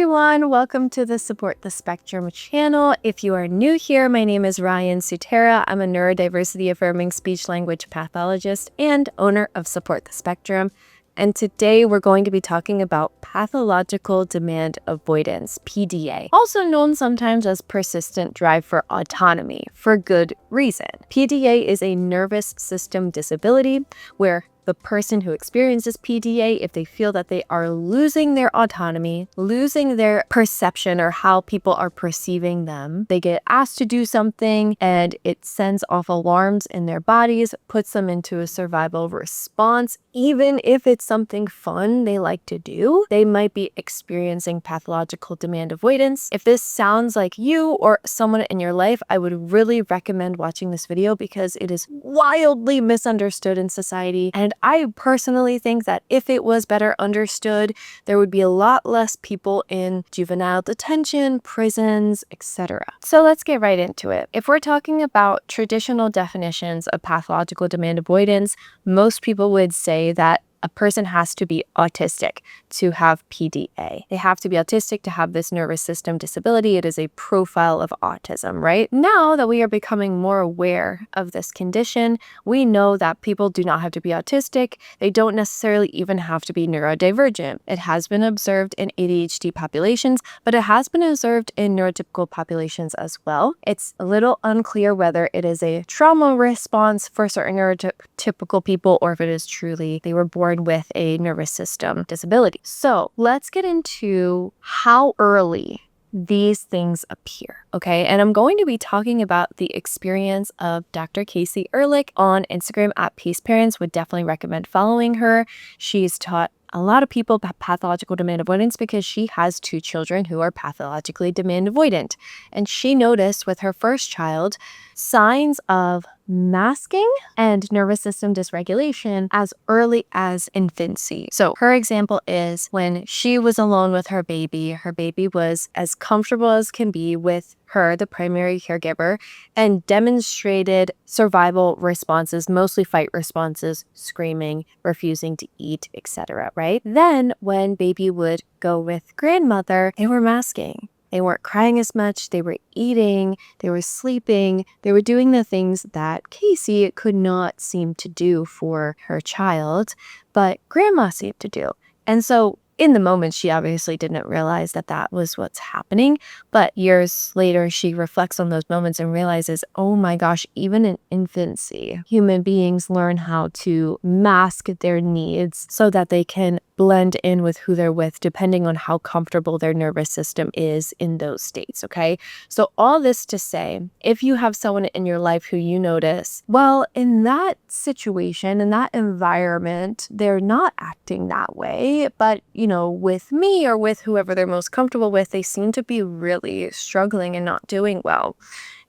everyone, welcome to the Support the Spectrum channel. If you are new here, my name is Ryann Sutera. I'm a neurodiversity affirming speech language pathologist and owner of Support the Spectrum. And today we're going to be talking about pathological demand avoidance, PDA, also known sometimes as persistent drive for autonomy, for good reason. PDA is a nervous system disability where the person who experiences PDA, if they feel that they are losing their autonomy, losing their perception or how people are perceiving them, they get asked to do something and it sends off alarms in their bodies, puts them into a survival response. Even if it's something fun they like to do, they might be experiencing pathological demand avoidance. If this sounds like you or someone in your life, I would really recommend watching this video because it is wildly misunderstood in society. And I personally think that if it was better understood, there would be a lot less people in juvenile detention, prisons, etc. So let's get right into it. If we're talking about traditional definitions of pathological demand avoidance, most people would say that a person has to be autistic to have PDA. They have to be autistic to have this nervous system disability. It is a profile of autism, right? Now that we are becoming more aware of this condition, we know that people do not have to be autistic. They don't necessarily even have to be neurodivergent. It has been observed in ADHD populations, but it has been observed in neurotypical populations as well. It's a little unclear whether it is a trauma response for certain neurotypical people or if it is truly they were born with a nervous system disability. So let's get into how early these things appear, okay? And I'm going to be talking about the experience of Dr. Casey Ehrlich on Instagram at Peace Parents. Would definitely recommend following her. She's taught a lot of people pathological demand avoidance because she has 2 children who are pathologically demand avoidant. And she noticed with her first child signs of masking and nervous system dysregulation as early as infancy. So her example is when she was alone with her baby was as comfortable as can be with her, the primary caregiver, and demonstrated survival responses, mostly fight responses, screaming, refusing to eat, etc., right? Then when baby would go with grandmother, they were masking. They weren't crying as much, they were eating, they were sleeping, they were doing the things that Casey could not seem to do for her child, but grandma seemed to do. And so in the moment, she obviously didn't realize that that was what's happening. But years later, she reflects on those moments and realizes, oh my gosh, even in infancy, human beings learn how to mask their needs so that they can blend in with who they're with, depending on how comfortable their nervous system is in those states, okay? So all this to say, if you have someone in your life who you notice, well, in that situation, in that environment, they're not acting that way, but with me or with whoever they're most comfortable with, they seem to be really struggling and not doing well.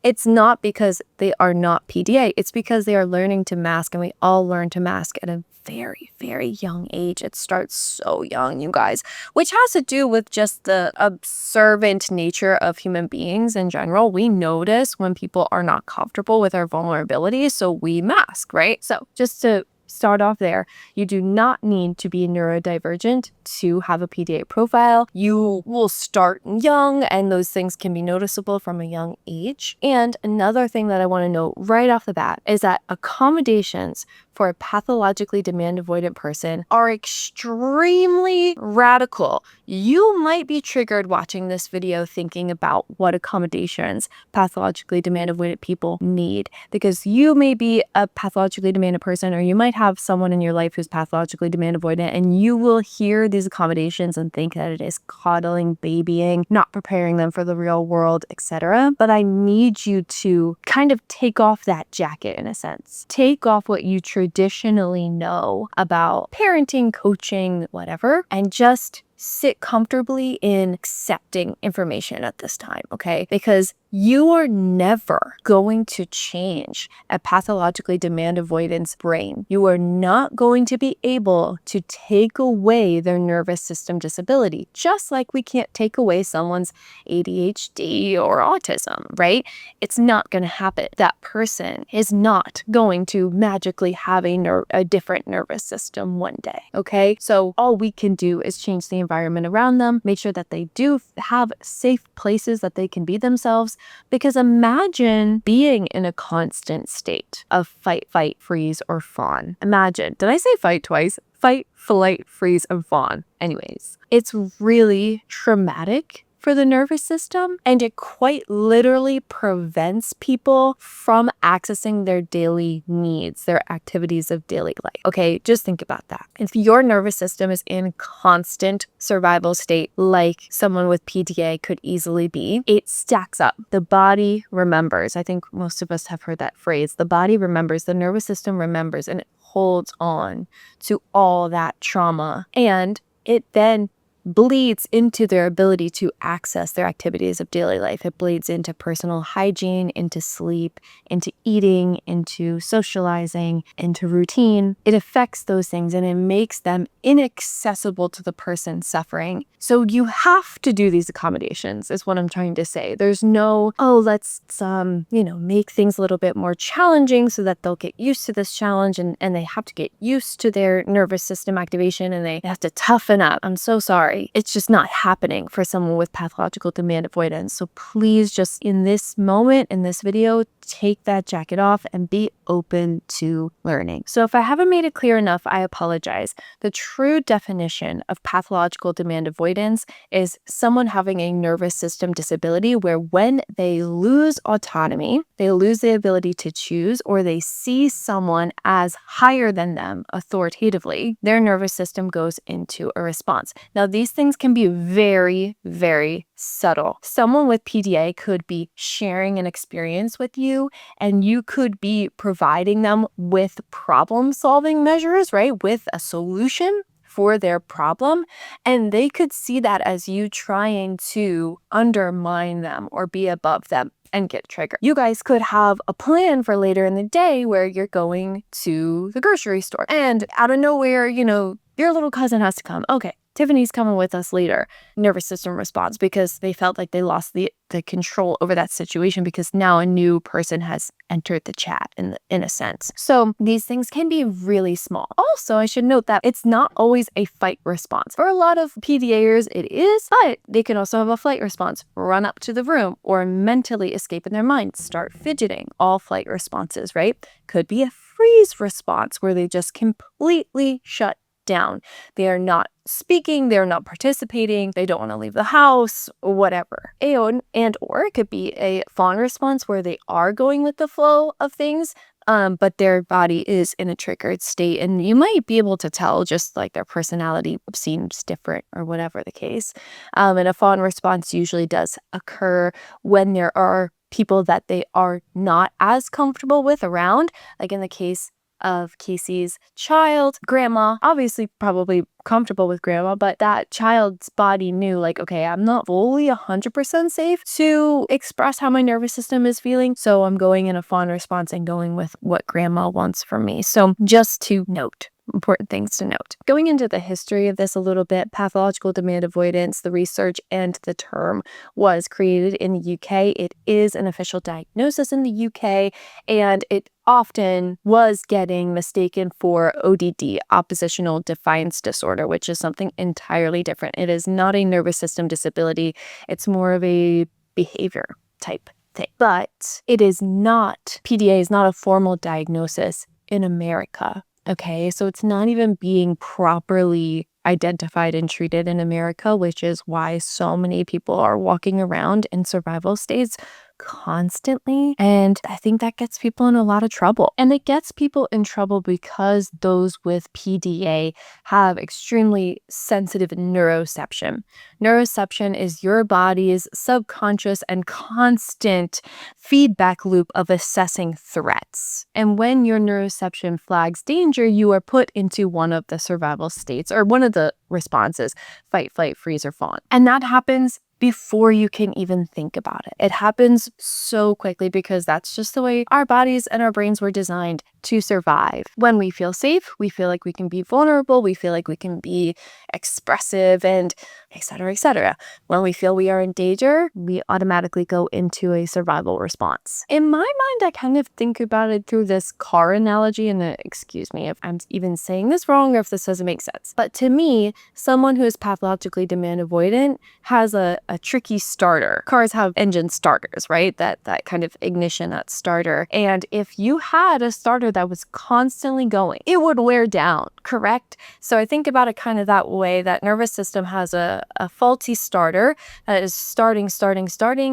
It's not because they are not PDA. It's because they are learning to mask, and we all learn to mask at a very, very young age. It starts so young, you guys, which has to do with just the observant nature of human beings in general. We notice when people are not comfortable with our vulnerabilities, so we mask, right? So just to start off there, you do not need to be neurodivergent to have a PDA profile. You will start young, and those things can be noticeable from a young age. And another thing that I want to note right off the bat is that accommodations for a pathologically demand avoidant person are extremely radical. You might be triggered watching this video thinking about what accommodations pathologically demand avoidant people need, because you may be a pathologically demanded person, or you might have someone in your life who's pathologically demand avoidant, and you will hear these accommodations and think that it is coddling, babying, not preparing them for the real world, etc. But I need you to kind of take off that jacket in a sense. Take off what you traditionally know about parenting, coaching, whatever, and just sit comfortably in accepting information at this time, okay? Because you are never going to change a pathologically demand avoidance brain. You are not going to be able to take away their nervous system disability, just like we can't take away someone's ADHD or autism, right? It's not going to happen. That person is not going to magically have a different nervous system one day, okay? So all we can do is change the environment around them, make sure that they do have safe places that they can be themselves. Because imagine being in a constant state of fight, freeze, or fawn. Imagine, did I say fight twice? Fight, flight, freeze, and fawn. Anyways, it's really traumatic for the nervous system, and it quite literally prevents people from accessing their daily needs, their activities of daily life. Okay, just think about that. If your nervous system is in constant survival state, like someone with PDA could easily be, it stacks up. The body remembers. I think most of us have heard that phrase. The body remembers, the nervous system remembers, and it holds on to all that trauma. And it then bleeds into their ability to access their activities of daily life. It bleeds into personal hygiene, into sleep, into eating, into socializing, into routine. It affects those things and it makes them inaccessible to the person suffering. So you have to do these accommodations, is what I'm trying to say. There's no, let's make things a little bit more challenging so that they'll get used to this challenge, and they have to get used to their nervous system activation and they have to toughen up. I'm so sorry. It's just not happening for someone with pathological demand avoidance. So please, just in this moment, in this video, take that jacket off and be open to learning. So if I haven't made it clear enough, I apologize. The true definition of pathological demand avoidance is someone having a nervous system disability where when they lose autonomy, they lose the ability to choose, or they see someone as higher than them authoritatively, their nervous system goes into a response. Now, these things can be very, very subtle. Someone with PDA could be sharing an experience with you, and you could be providing them with problem-solving measures, right? With a solution for their problem, and they could see that as you trying to undermine them or be above them and get triggered. You guys could have a plan for later in the day where you're going to the grocery store, and out of nowhere, your little cousin has to come. Okay, Tiffany's coming with us later. Nervous system response because they felt like they lost the control over that situation because now a new person has entered the chat in a sense. So these things can be really small. Also, I should note that it's not always a fight response. For a lot of PDAers, it is, but they can also have a flight response, run up to the room, or mentally escape in their mind, start fidgeting. All flight responses, right? Could be a freeze response where they just completely shut down. They are not speaking, they're not participating, they don't want to leave the house, whatever. And or it could be a fawn response where they are going with the flow of things, but their body is in a triggered state, and you might be able to tell just like their personality seems different or whatever the case. And a fawn response usually does occur when there are people that they are not as comfortable with around, like in the case of Casey's child. Grandma, obviously probably comfortable with grandma, but that child's body knew like, okay, I'm not fully 100% safe to express how my nervous system is feeling, so I'm going in a fawn response and going with what grandma wants from me. So just to note, important things to note. Going into the history of this a little bit, pathological demand avoidance, the research and the term was created in the UK. It is an official diagnosis in the UK, and it often was getting mistaken for ODD, oppositional defiance disorder, which is something entirely different. It is not a nervous system disability. It's more of a behavior type thing. But it is not, PDA is not a formal diagnosis in America. Okay, so it's not even being properly identified and treated in America, which is why so many people are walking around in survival states constantly. And I think that gets people in a lot of trouble. And it gets people in trouble because those with PDA have extremely sensitive neuroception. Neuroception is your body's subconscious and constant feedback loop of assessing threats. And when your neuroception flags danger, you are put into one of the survival states or one of the responses: fight, flight, freeze, or fawn. And that happens before you can even think about it. It happens so quickly because that's just the way our bodies and our brains were designed to survive. When we feel safe, we feel like we can be vulnerable, we feel like we can be expressive, and etc., etc. When we feel we are in danger, we automatically go into a survival response. In my mind, I kind of think about it through this car analogy, and excuse me if I'm even saying this wrong or if this doesn't make sense. But to me, someone who is pathologically demand avoidant has a tricky starter. Cars have engine starters, right? That kind of ignition, that starter. And if you had a starter that was constantly going, it would wear down, correct? So I think about it kind of that way. That nervous system has a faulty starter that is starting,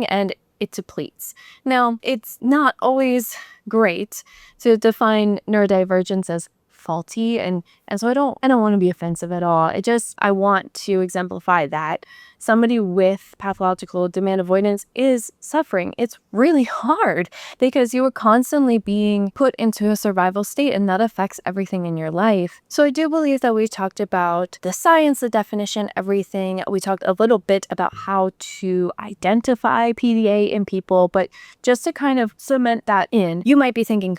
and it depletes. Now, it's not always great to define neurodivergence as faulty, and so I don't want to be offensive at all. I want to exemplify that somebody with pathological demand avoidance is suffering. It's really hard because you are constantly being put into a survival state, and that affects everything in your life. So I do believe that we talked about the science, the definition, everything. We talked a little bit about how to identify PDA in people, but just to kind of cement that in, you might be thinking,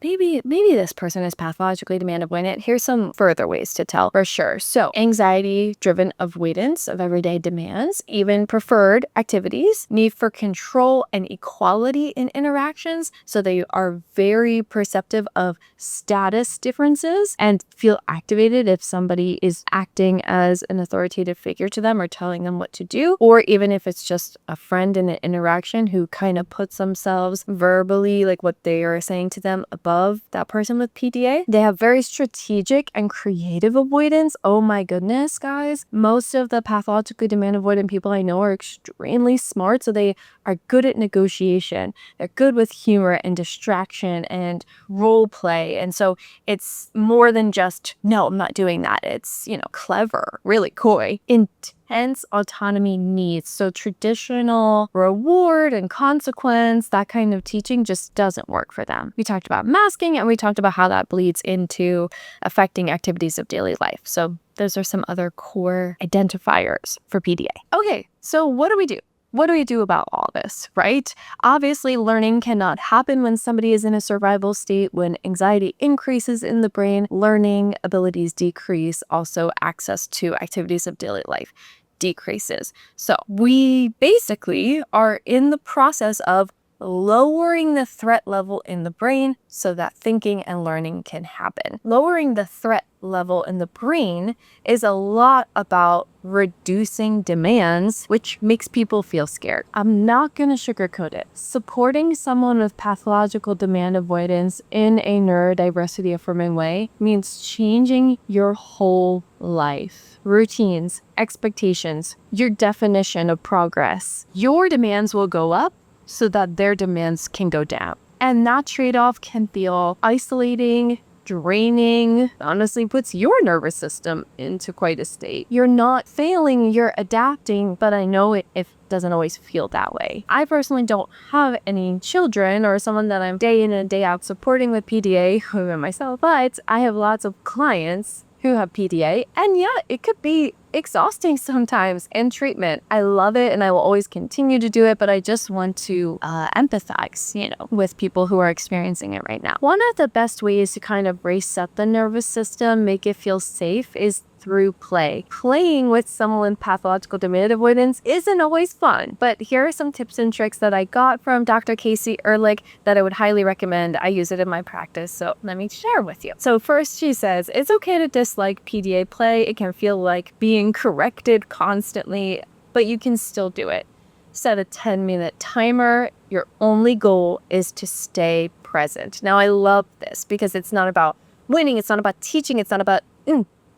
maybe this person is pathologically demand avoidant. Here's some further ways to tell for sure. So anxiety-driven avoidance of everyday demands, even preferred activities, need for control and equality in interactions. So they are very perceptive of status differences and feel activated if somebody is acting as an authoritative figure to them or telling them what to do, or even if it's just a friend in an interaction who kind of puts themselves verbally, like what they are saying to them, above that person with PDA. They have very strategic and creative avoidance. Oh my goodness, guys. Most of the pathologically demand avoidant people I know are extremely smart, so they are good at negotiation. They're good with humor and distraction and role play. And so it's more than just, no, I'm not doing that. It's, clever, really coy. Intense autonomy needs. So traditional reward and consequence, that kind of teaching just doesn't work for them. We talked about masking, and we talked about how that bleeds into affecting activities of daily life. So those are some other core identifiers for PDA. Okay, so what do we do? What do we do about all this, right? Obviously, learning cannot happen when somebody is in a survival state. When anxiety increases in the brain, learning abilities decrease. Also, access to activities of daily life decreases. So we basically are in the process of lowering the threat level in the brain so that thinking and learning can happen. Lowering the threat level in the brain is a lot about reducing demands, which makes people feel scared. I'm not going to sugarcoat it. Supporting someone with pathological demand avoidance in a neurodiversity affirming way means changing your whole life. Routines, expectations, your definition of progress. Your demands will go up so that their demands can go down. And that trade-off can feel isolating, draining, honestly puts your nervous system into quite a state. You're not failing, you're adapting, but I know it doesn't always feel that way. I personally don't have any children or someone that I'm day in and day out supporting with PDA myself, but I have lots of clients who have PDA, and yeah, it could be exhausting sometimes in treatment. I love it and I will always continue to do it, but I just want to empathize, with people who are experiencing it right now. One of the best ways to kind of reset the nervous system, make it feel safe, is through play. Playing with someone with pathological demand avoidance isn't always fun, but here are some tips and tricks that I got from Dr. Casey Ehrlich that I would highly recommend. I use it in my practice, so let me share with you. So first, she says, it's okay to dislike PDA play. It can feel like being corrected constantly, but you can still do it. Set a 10-minute timer. Your only goal is to stay present. Now, I love this because it's not about winning. It's not about teaching. It's not about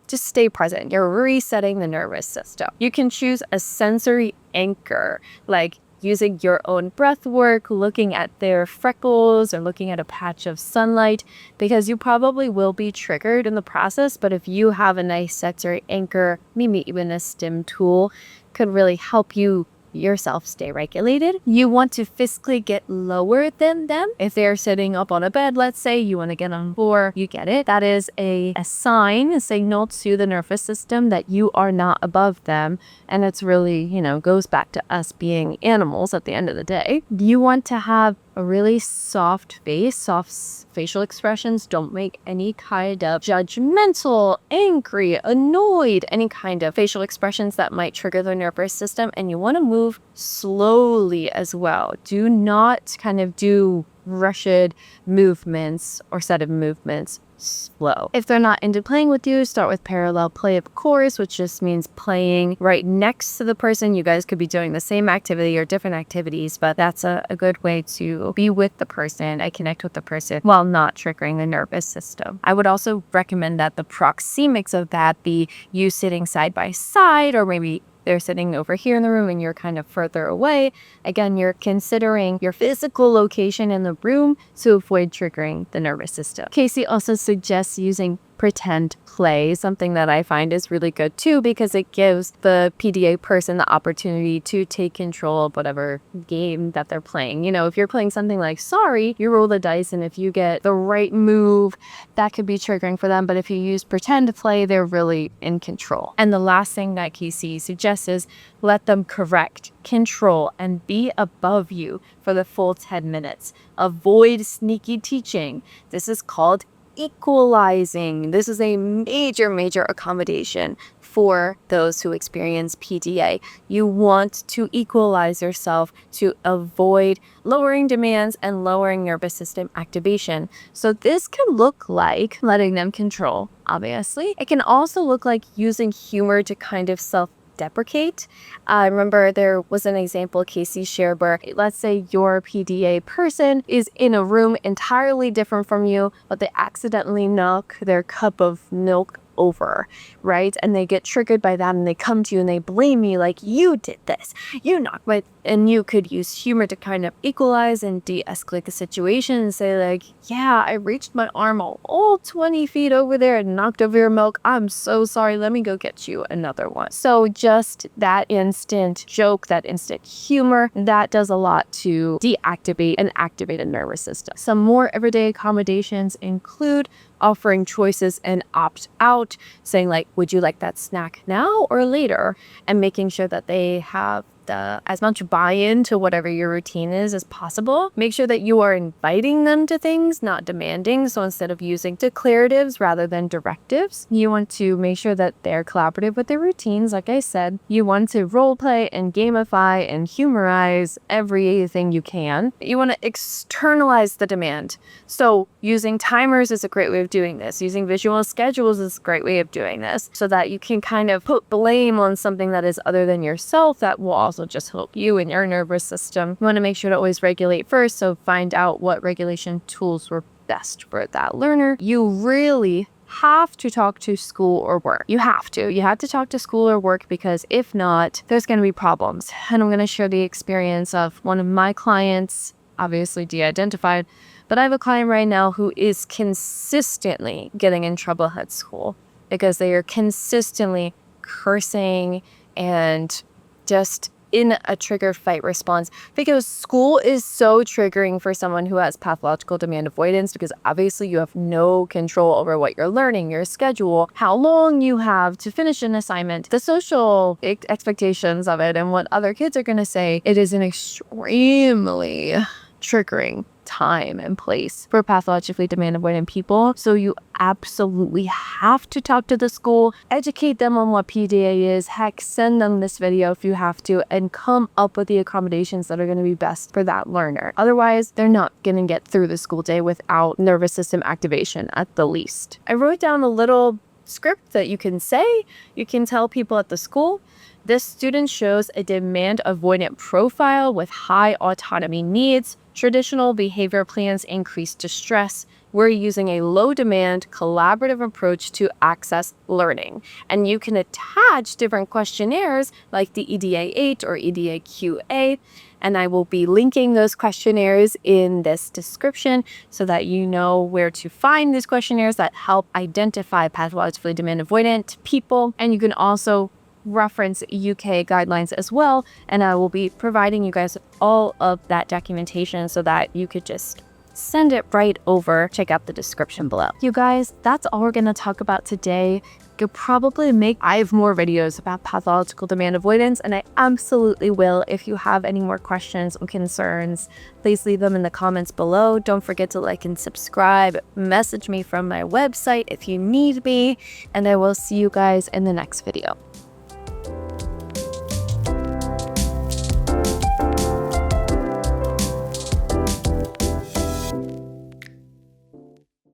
just stay present. You're resetting the nervous system. You can choose a sensory anchor, like using your own breath work, looking at their freckles or looking at a patch of sunlight, because you probably will be triggered in the process. But if you have a nice sensory anchor, maybe even a stim tool, could really help you yourself stay regulated. You want to physically get lower than them. If they're sitting up on a bed, let's say, you want to get on the floor, you get it. That is a sign, a signal to the nervous system that you are not above them. And it's really, goes back to us being animals at the end of the day. You want to have a really soft face, soft facial expressions. Don't make any kind of judgmental, angry, annoyed, any kind of facial expressions that might trigger the nervous system. And you want to move slowly as well. Do not kind of do rushed movements or set of movements. Slow. If they're not into playing with you, start with parallel play, of course, which just means playing right next to the person. You guys could be doing the same activity or different activities, but that's a good way to be with the person and connect with the person while not triggering the nervous system. I would also recommend that the proxemics of that be you sitting side by side, or maybe they're sitting over here in the room and you're kind of further away. Again, you're considering your physical location in the room to avoid triggering the nervous system. Casey also suggests using pretend play, something that I find is really good too, because it gives the PDA person the opportunity to take control of whatever game that they're playing. If you're playing something like Sorry, you roll the dice, and if you get the right move, that could be triggering for them. But if you use pretend play, they're really in control. And the last thing that Casey suggests is let them correct, control, and be above you for the full 10 minutes. Avoid sneaky teaching. This is called equalizing. This is a major accommodation for those who experience PDA. You want to equalize yourself to avoid lowering demands and lowering nervous system activation. So this can look like letting them control, obviously. It can also look like using humor to kind of self-deprecate. I remember there was an example Casey shared where, let's say your PDA person is in a room entirely different from you, but they accidentally knock their cup of milk over, right? And they get triggered by that and they come to you and they blame you, like, you did this, you knocked my... And you could use humor to kind of equalize and de-escalate the situation and say, like, yeah, I reached my arm all 20 feet over there and knocked over your milk. I'm so sorry. Let me go get you another one. So just that instant joke, that instant humor, that does a lot to deactivate and activate a nervous system. Some more everyday accommodations include offering choices and opt out, saying like, would you like that snack now or later? And making sure that they have as much buy-in to whatever your routine is as possible. Make sure that you are inviting them to things, not demanding. So instead of using declaratives rather than directives, you want to make sure that they're collaborative with their routines. Like I said, you want to role play and gamify and humorize everything you can. You want to externalize the demand. So using timers is a great way of doing this. Using visual schedules is a great way of doing this, so that you can kind of put blame on something that is other than yourself that will also just help you and your nervous system. You want to make sure to always regulate first, so find out what regulation tools were best for that learner. You really have to talk to school or work. You have to talk to school or work, because if not, there's going to be problems. And I'm going to share the experience of one of my clients, obviously de-identified, but I have a client right now who is consistently getting in trouble at school because they are consistently cursing and just in a trigger fight response, because school is so triggering for someone who has pathological demand avoidance, because obviously you have no control over what you're learning, your schedule, how long you have to finish an assignment, the social expectations of it, and what other kids are going to say. It is an extremely triggering time and place for pathologically demand avoidant people. So you absolutely have to talk to the school, educate them on what PDA is, heck, send them this video if you have to, and come up with the accommodations that are going to be best for that learner. Otherwise, they're not going to get through the school day without nervous system activation at the least. I wrote down a little script that you can say. You can tell people at the school, this student shows a demand avoidant profile with high autonomy needs. Traditional behavior plans increase distress. We're using a low demand collaborative approach to access learning. And you can attach different questionnaires like the EDA-8 or EDA-QA. And I will be linking those questionnaires in this description so that you know where to find these questionnaires that help identify pathologically demand avoidant people. And you can also reference UK guidelines as well, and I will be providing you guys all of that documentation so that you could just send it right over. Check out the description below. You guys, that's all we're gonna talk about today. Could probably make 5 more videos about pathological demand avoidance, and I absolutely will. If you have any more questions or concerns, please leave them in the comments below. Don't forget to like and subscribe. Message me from my website if you need me, and I will see you guys in the next video.